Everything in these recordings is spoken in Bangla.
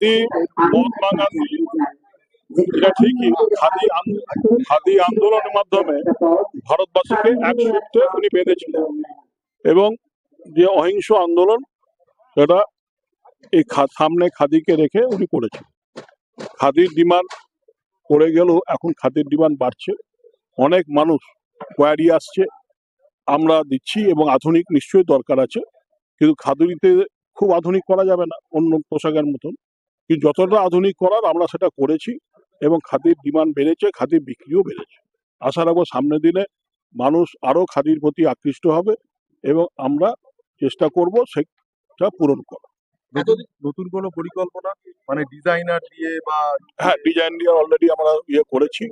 খাদি মহাত্মা গান্ধী, এটা ঠিকই, খাদি আন্দোলনের মাধ্যমে ভারতবাসীকে এক সূত্রে উনি বেঁধেছিলেন এবং যে অহিংস আন্দোলন সেটা এই সামনে খাদিকে রেখে উনি করেছেন। খাদির ডিমান্ড পড়ে গেলেও এখন খাদির ডিমান্ড বাড়ছে, অনেক মানুষ কোয়ারি আসছে, আমরা দিচ্ছি এবং আধুনিক নিশ্চয়ই দরকার আছে, কিন্তু খাদিতে খুব আধুনিক করা যাবে না অন্য পোশাকের মতন, কিন্তু যতটা আধুনিক করার আমরা সেটা করেছি এবং খাদির ডিমান্ড বেড়েছে, খাদির বিক্রিও বেড়েছে। আশা রাখবো সামনের দিনে মানুষ আরো খাদির প্রতি আকৃষ্ট হবে এবং আমরা চেষ্টা করব সেটা পূরণ করা। নতুন কোনো পরিকল্পনা মানে ডিজাইনার দিয়ে বা হ্যাঁ, ডিজাইন দিয়ে অলরেডি আমরা করেছি,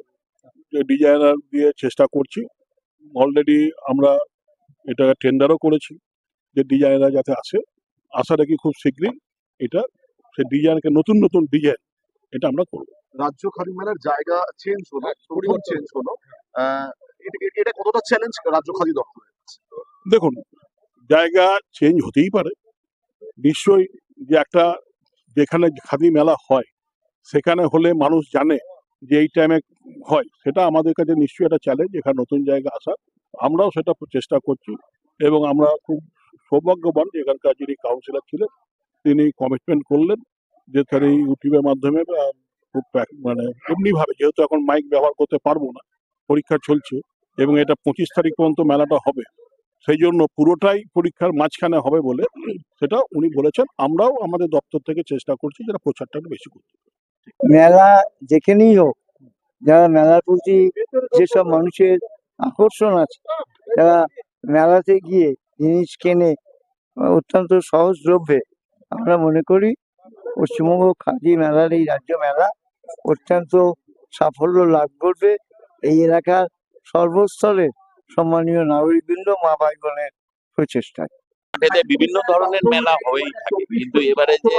ডিজাইনার দিয়ে চেষ্টা করছি। অলরেডি আমরা এটা টেন্ডারও করেছি যে ডিজাইনার যাতে আসে। আশা রাখি খুব শীঘ্রই এটা সেই ডিজাইনকে নতুন নতুন ডিজাইন এটা আমরা করবো। রাজ্য খাদি মেলার জায়গা চেঞ্জ হলো, পরিবার চেঞ্জ হলো, এটা কতটা চ্যালেঞ্জ রাজ্য খাদি দপ্তরের? দেখুন, জায়গা চেঞ্জ হতেই পারে, নিশ্চয়ই যে একটা যেখানে খাদি মেলা হয় সেখানে হলে মানুষ জানে যে এই টাইমে হয়, সেটা আমাদের কাছে নিশ্চয়ই একটা চ্যালেঞ্জ এখানে নতুন জায়গা আসা। আমরাও সেটা চেষ্টা করছি এবং আমরা খুব সৌভাগ্যবান যে এখানকার যিনি কাউন্সিলর ছিলেন তিনি কমিটমেন্ট করলেন যে তার এই ইউটিউবের মাধ্যমে খুব মানে এমনিভাবে, যেহেতু এখন মাইক ব্যবহার করতে পারবো না, পরীক্ষা চলছে এবং এটা 25 তারিখ পর্যন্ত মেলাটা হবে, সেই জন্য পুরোটাই পরীক্ষার মাঝখানে হবে বলে সেটা উনি বলেছেন। আমরাও আমাদের দপ্তর থেকে চেষ্টা করছি যেটা প্রচারটা বেশি করতে। মেলা যেখানেই হোক, যারা মেলার প্রতি যেসব মানুষের আকর্ষণ আছে, যারা মেলাতে গিয়ে জিনিস কেনে অত্যন্ত সহজলভ্যে, আমরা মনে করি পশ্চিমবঙ্গ খাদি মেলার এই রাজ্য মেলা অত্যন্ত সাফল্য লাভ করবে। এই এলাকার সর্বস্তরের সম্মানীয় নাগরিকবৃন্দ, মা ভাই বোনের প্রচেষ্টায় বিভিন্ন ধরনের মেলা হয়েই থাকে, কিন্তু এবারে যে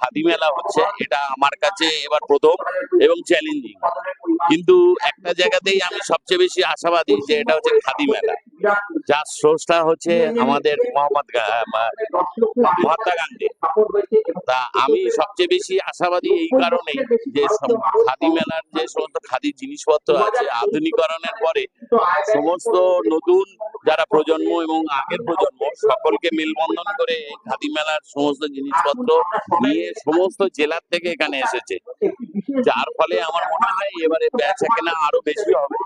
খাদি মেলা হচ্ছে এটা আমার কাছে এবার প্রথম এবং চ্যালেঞ্জিং। কিন্তু একটা জায়গাতেই আমি সবচেয়ে বেশি আশাবাদী যে এটা হচ্ছে খাদি মেলা, যার স্রষ্টা হচ্ছে আমাদের মহাত্মা গান্ধী। তা আমি সবচেয়ে বেশি আশাবাদী এই কারণে যে খাদি মেলার যে সমস্ত খাদি জিনিসপত্র আছে আধুনিকরণের পরে সমস্ত নতুন যারা প্রজন্ম এবং আগের প্রজন্ম সকলকে মেলবন্ধন করে এই খাদি মেলার সমস্ত জিনিসপত্র নিয়ে সমস্ত জেলার থেকে এখানে এসেছে, যার ফলে আমার মনে হয় এবারে বেচা কেনা আরো বেশি হবে।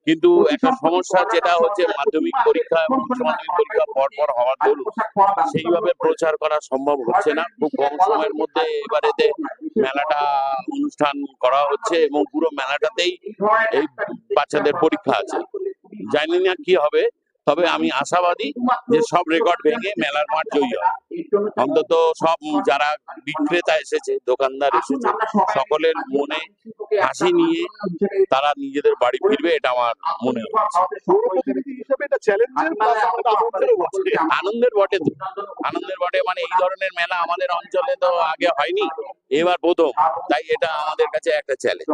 কিন্তু একটা সমস্যা যেটা হচ্ছে মাধ্যমিক পরীক্ষা এবং উচ্চ মাধ্যমিক পরীক্ষা পরপর হওয়ার দরুন সেইভাবে প্রচার করা সম্ভব হচ্ছে না। খুব কম সময়ের মধ্যে এবারেতে মেলাটা অনুষ্ঠান করা হচ্ছে এবং পুরো মেলাটাতেই এই বাচ্চাদের পরীক্ষা আছে। জানি না কি হবে, তবে আমি আশাবাদী যে সব রেকর্ড ভেঙে মেলার মাঠ জয়ী হবে। অন্তত সব যারা বিক্রেতা এসেছে, দোকানদার এসেছে, সকলের মনে হাসি নিয়ে তারা নিজেদের বাড়ি ফিরবে, এটা আমার মনে হচ্ছে। আনন্দের বটে তো, আনন্দের বটে, মানে এই ধরনের মেলা আমাদের অঞ্চলে তো আগে হয়নি, এবার প্রথম, তাই এটা আমাদের কাছে একটা চ্যালেঞ্জ।